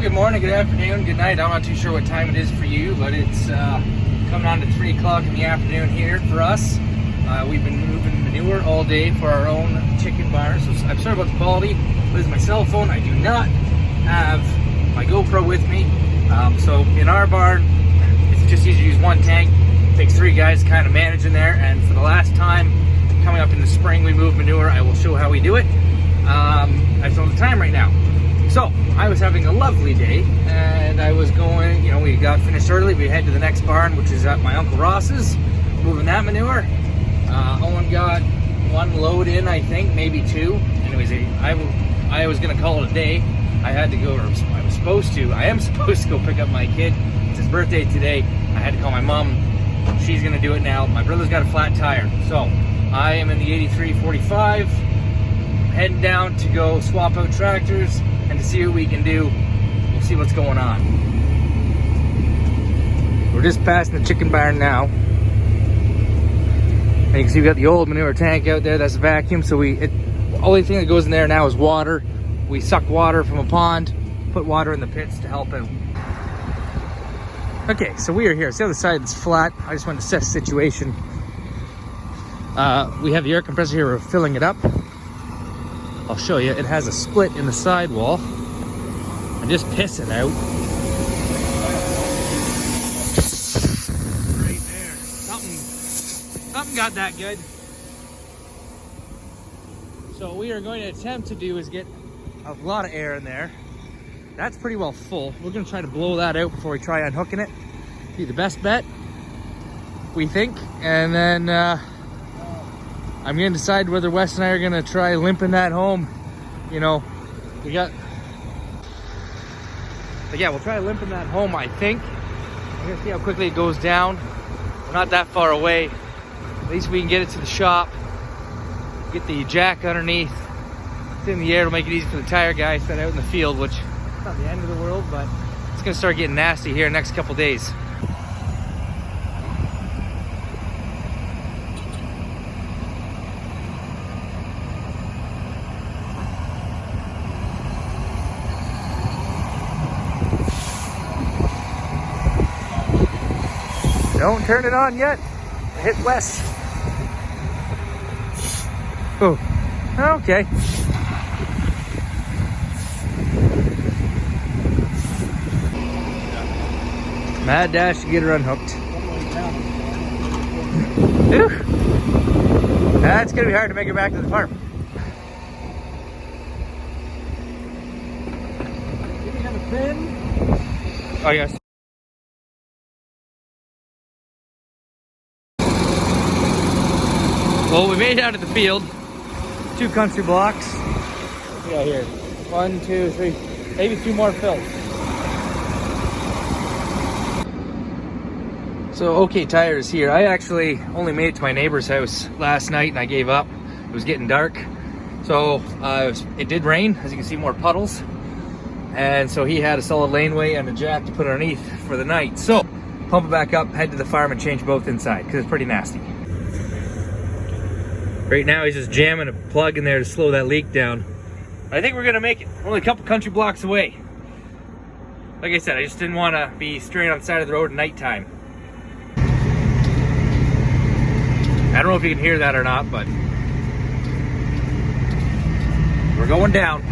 good morning, good afternoon, good night. I'm not too sure what time it is for you, but it's coming on to 3 o'clock in the afternoon here for us. We've been moving manure all day for our own chicken barn, so I'm sorry about the quality. This is my cell phone. I do not have my GoPro with me. So in our barn, it's just easy to use one tank. It takes 3 guys to kind of manage in there, and for the last time, coming up in the spring, we move manure. I will show how we do it. I don't know the time right now. So, I was having a lovely day, and I was going, we got finished early. We head to the next barn, which is at my Uncle Ross's, moving that manure. Owen got 1 load in, I think, maybe 2. Anyways, I was going to call it a day. I had to go, or I am supposed to go pick up my kid. It's his birthday today. I had to call my mom. She's going to do it now. My brother's got a flat tire. So, I am in the 8345, heading down to go swap out tractors and to see what we can do. We'll see what's going on. We're just passing the chicken barn now. And you can see we got the old manure tank out there. That's vacuum. So the only thing that goes in there now is water. We suck water from a pond, put water in the pits to help out. Okay, so we are here. It's the other side that's flat. I just want to assess the situation. We have the air compressor here. We're filling it up. I'll show you. It has a split in the sidewall. I'm just pissing out. Right there. Something got that good. So what we are going to attempt to do is get a lot of air in there. That's pretty well full. We're going to try to blow that out before we try unhooking it. Be the best bet, we think. And then I'm going to decide whether Wes and I are going to try limping that home. But yeah, we'll try limping that home, I think. We're going to see how quickly it goes down. We're not that far away. At least we can get it to the shop. Get the jack underneath. It's in the air to make it easy for the tire guy set out in the field, which is not the end of the world, but it's going to start getting nasty here in the next couple days. Don't turn it on yet. Hit Wes. Oh, okay. Mad dash to get her unhooked. That's gonna be hard to make her back to the farm. Do we have a pin? Oh yes. Well, we made it out of the field. 2 country blocks. Yeah, here. 1, 2, 3, maybe 2 more fills. So, OK Tires here. I actually only made it to my neighbor's house last night and I gave up. It was getting dark. So, it did rain. As you can see, more puddles. And so he had a solid laneway and a jack to put underneath for the night. So, pump it back up, head to the farm and change both inside because it's pretty nasty. Right now he's just jamming a plug in there to slow that leak down. I think we're gonna make it. We're only a couple country blocks away. Like I said, I just didn't want to be straight on the side of the road at nighttime. I don't know if you can hear that or not, but we're going down.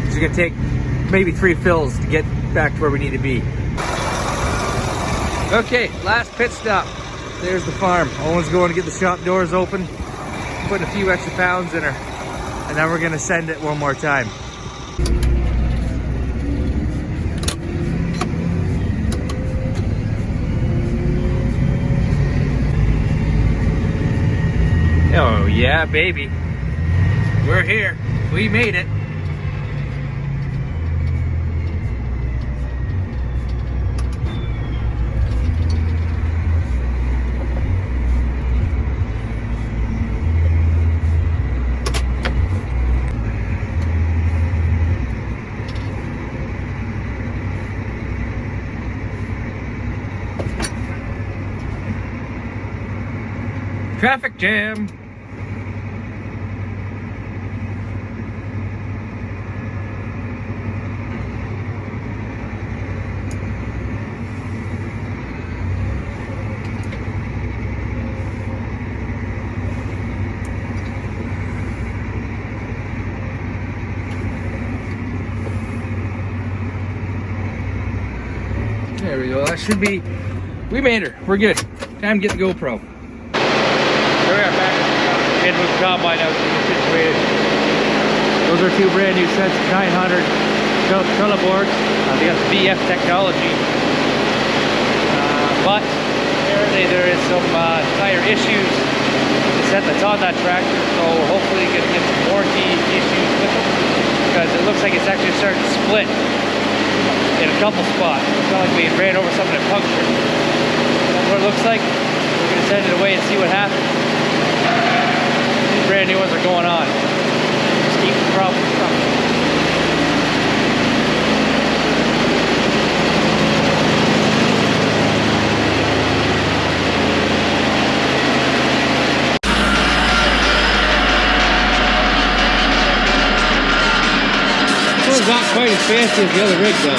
It's gonna take maybe 3 fills to get back to where we need to be. Okay, last pit stop. There's the farm. Owen's going to get the shop doors open, putting a few extra pounds in her, and then we're going to send it one more time. Oh yeah, baby. We're here. We made it. Traffic jam. There we go. That should be. We made her. We're good. Time to get the GoPro. There we are back. We had to move the combine out to get situated. Those are two brand new sets of 900 trellis boards. They got the BF technology. But apparently there is some tire issues with the set that's on that tractor. So we're hopefully going to get some warranty issues with them. Because it looks like it's actually starting to split in a couple spots. It's not like we ran over something that punctured. That's what it looks like. We're going to send it away and see what happens. These brand new ones are going on. Just keep the problem coming. It's not quite as fast as the other rig though.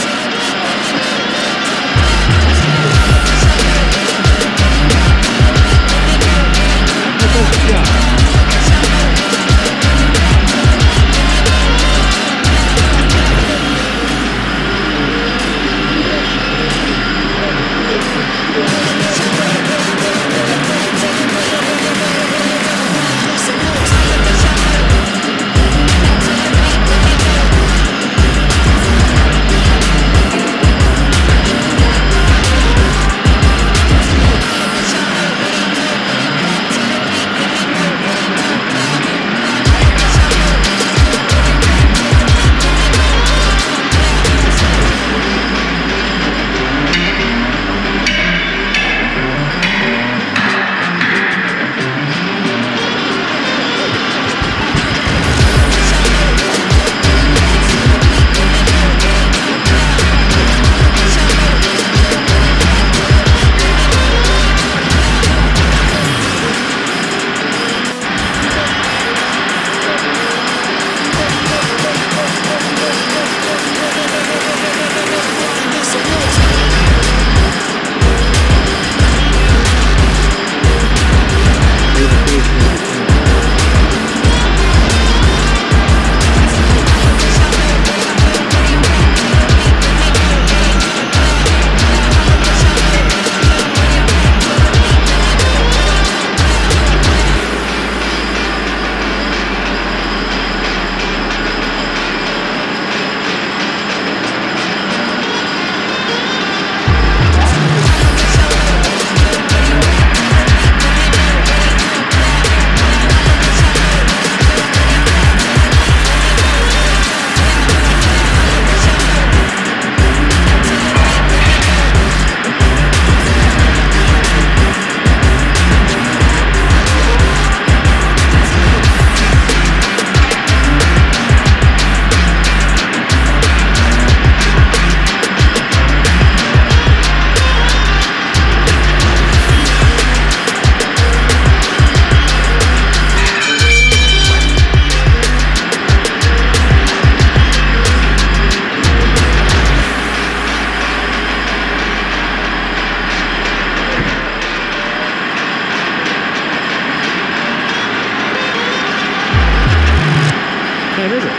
What time is it?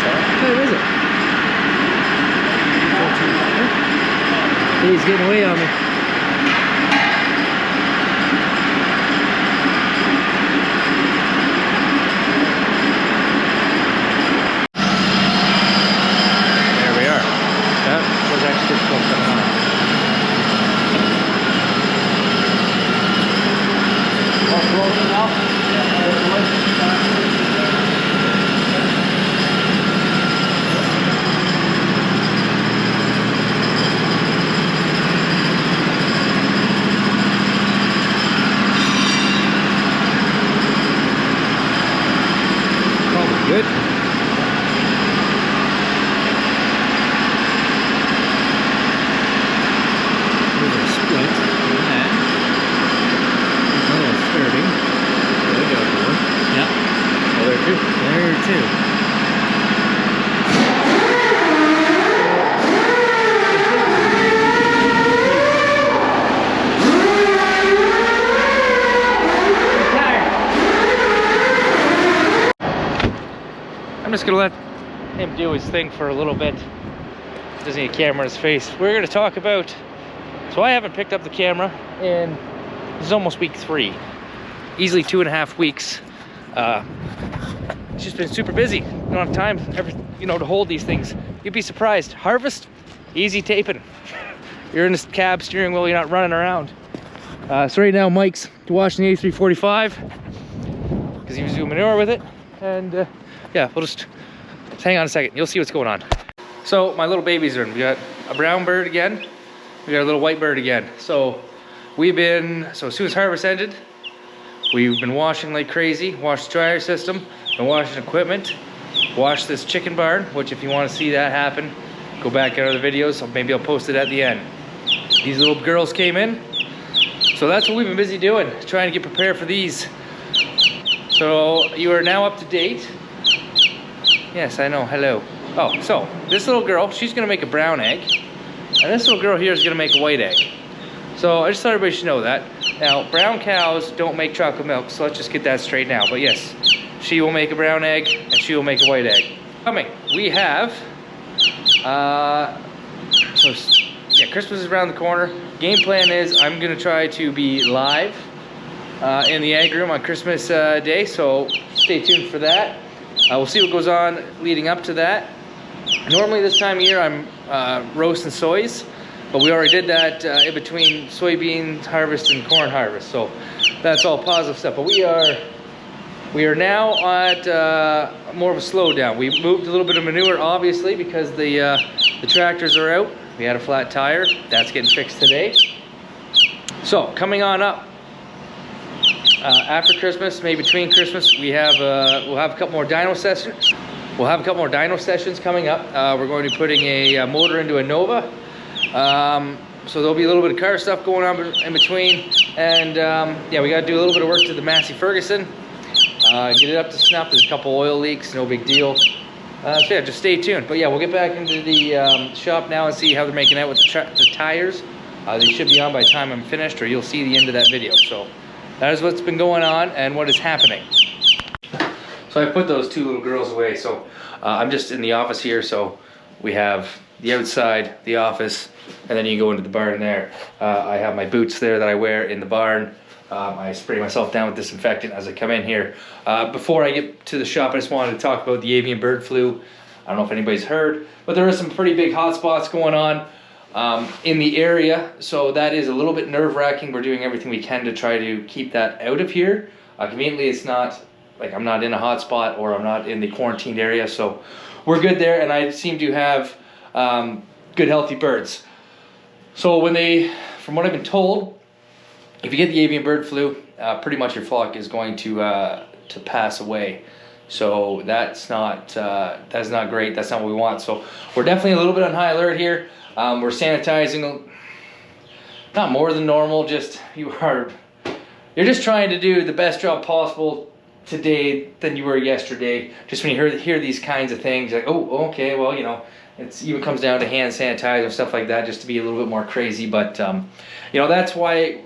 What time is it? He's getting away on me. There we are. That was actually still coming on. All closing up. Good. There's a split in that. Another skirting. There we go. Yeah. Oh, there too. There too. I'm just gonna let him do his thing for a little bit. doesn't need a camera in his face. We're going to talk about, so I haven't picked up the camera and this is almost week 3, easily 2.5 weeks. It's just been super busy. Don't have time to hold these things. You'd be surprised. Harvest, easy taping. You're in this cab steering wheel, you're not running around. So right now Mike's washing the A345 because he was doing manure with it. And yeah, we'll just hang on a second. You'll see what's going on. So my little babies are in. We got a brown bird again. We got a little white bird again. So as soon as harvest ended, we've been washing like crazy. Washed the dryer system, been washing equipment, washed this chicken barn, which if you want to see that happen, go back in other videos. Maybe I'll post it at the end. These little girls came in. So that's what we've been busy doing, trying to get prepared for these. So you are now up to date. Yes, I know, hello. Oh, so this little girl, she's gonna make a brown egg. And this little girl here is gonna make a white egg. So I just thought everybody should know that. Now, brown cows don't make chocolate milk, so let's just get that straight now. But yes, she will make a brown egg and she will make a white egg. Coming, we have, Christmas is around the corner. Game plan is I'm gonna try to be live in the ag room on Christmas Day, so stay tuned for that. We'll see what goes on leading up to that. Normally this time of year I'm roasting soys, but we already did that in between soybean harvest and corn harvest, so that's all positive stuff. But we are now at more of a slowdown. We moved a little bit of manure, obviously, because the tractors are out. We had a flat tire. That's getting fixed today. So coming on up, after Christmas, maybe between Christmas, we'll have a couple more dyno sessions. We'll have a couple more dyno sessions coming up. We're going to be putting a motor into a Nova. So there'll be a little bit of car stuff going on in between. And yeah, we got to do a little bit of work to the Massey Ferguson. Get it up to snuff. There's a couple oil leaks, no big deal. So yeah, just stay tuned. But yeah, we'll get back into the shop now and see how they're making out with the tires. They should be on by the time I'm finished, or you'll see the end of that video. So that is what's been going on and what is happening. So I put those 2 little girls away. So I'm just in the office here. So we have the outside, the office, and then you go into the barn there. I have my boots there that I wear in the barn. I spray myself down with disinfectant as I come in here. Before I get to the shop, I just wanted to talk about the avian bird flu. I don't know if anybody's heard, but there are some pretty big hot spots going on in the area, so that is a little bit nerve-wracking. We're doing everything we can to try to keep that out of here. Conveniently, it's not like I'm not in a hot spot or I'm not in the quarantined area, so we're good there, and I seem to have good healthy birds. So from what I've been told, if you get the avian bird flu, pretty much your flock is going to pass away. So that's not great. That's not what we want. So we're definitely a little bit on high alert here. We're sanitizing, not more than normal. You're just trying to do the best job possible today than you were yesterday. Just when you hear these kinds of things, like, oh, okay, well, it even comes down to hand sanitizer and stuff like that, just to be a little bit more crazy. But that's why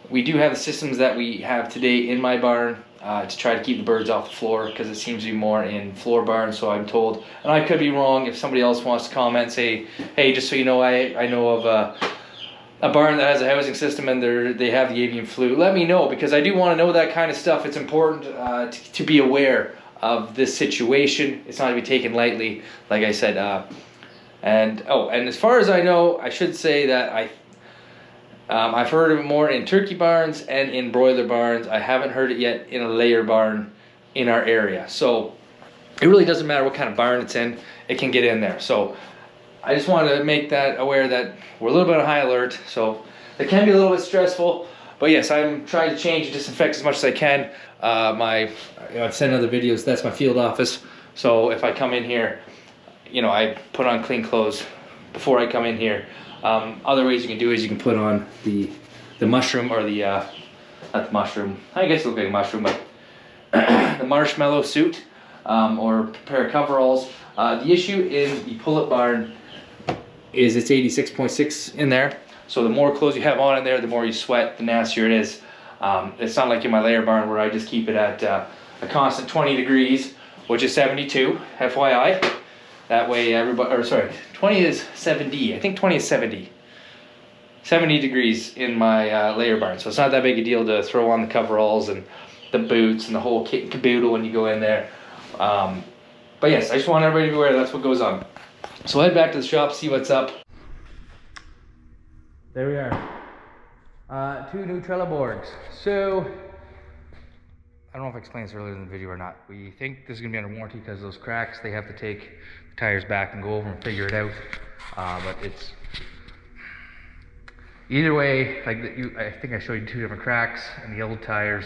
we do have the systems that we have today in my barn to try to keep the birds off the floor, because it seems to be more in floor barns, so I'm told. And I could be wrong. If somebody else wants to comment, say, hey, just so you know, I know of a barn that has a housing system and they have the avian flu, let me know, because I do want to know that kind of stuff. It's important to be aware of this situation. It's not to be taken lightly, like I said. And as far as I know, I should say that I've heard of it more in turkey barns and in broiler barns. I haven't heard it yet in a layer barn in our area. So it really doesn't matter what kind of barn it's in, it can get in there. So I just wanted to make that aware that we're a little bit on high alert. So it can be a little bit stressful, but yes, I'm trying to change and disinfect as much as I can. I've sent other videos. That's my field office. So if I come in here, I put on clean clothes before I come in here. Other ways you can do is you can put on the mushroom, or not the mushroom, I guess it looks like a mushroom, but the marshmallow suit, or a pair of coveralls. The issue in the pull-up barn is it's 86.6 in there, so the more clothes you have on in there, the more you sweat, the nastier it is. It's not like in my layer barn where I just keep it at a constant 20 degrees, which is 72, FYI. That way everybody, or sorry, 20 is 70. I think 20 is 70. 70 degrees in my layer barn, so it's not that big a deal to throw on the coveralls and the boots and the whole kit and caboodle when you go in there. But yes, I just want everybody to be aware that's what goes on. So head back to the shop, see what's up. There we are. 2 new Trelleborgs. So, I don't know if I explained this earlier in the video or not. We think this is going to be under warranty because of those cracks. They have to take the tires back and go over and figure it out. But it's... Either way, like I think I showed you 2 different cracks in the old tires.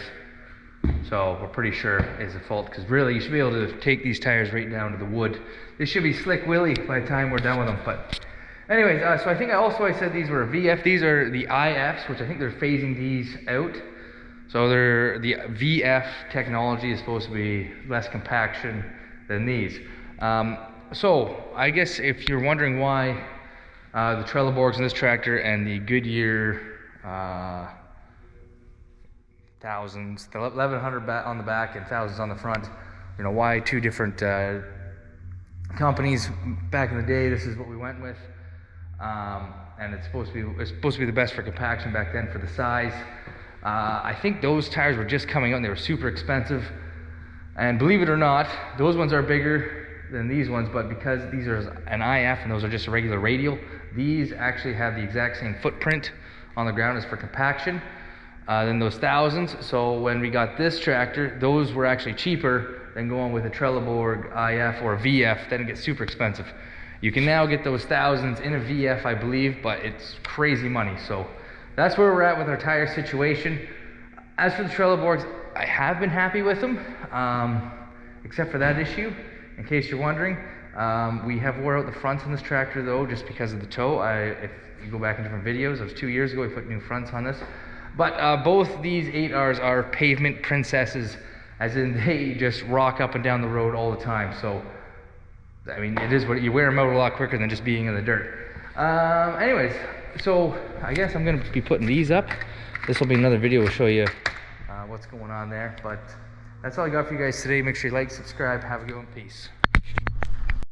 So we're pretty sure it's a fault, because really you should be able to take these tires right down to the wood. They should be slick willy by the time we're done with them. But anyways, so I think I said these were VF. These are the IFs, which I think they're phasing these out. So they're the VF technology is supposed to be less compaction than these. So I guess if you're wondering why the Trelleborgs in this tractor and the Goodyear thousands, the 1100 on the back and thousands on the front, you know, why 2 different companies back in the day, this is what we went with. And it's supposed to be the best for compaction back then for the size. I think those tires were just coming out and they were super expensive. And believe it or not, those ones are bigger than these ones, but because these are an IF and those are just a regular radial, these actually have the exact same footprint on the ground as for compaction than those thousands. So when we got this tractor, those were actually cheaper than going with a Trelleborg IF or a VF. Then it gets super expensive. You can now get those thousands in a VF, I believe, but it's crazy money. So that's where we're at with our tire situation. As for the Trelleborgs, I have been happy with them, except for that issue, in case you're wondering. We have wore out the fronts on this tractor though, just because of the toe. If you go back in different videos, it was 2 years ago we put new fronts on this. But both these 8Rs are pavement princesses, as in they just rock up and down the road all the time. So, I mean, it is what you wear them out a lot quicker than just being in the dirt. Anyways, so I guess I'm going to be putting these up. This will be another video. We'll show you what's going on there. But that's all I got for you guys today. Make sure you like, subscribe. Have a good one. Peace.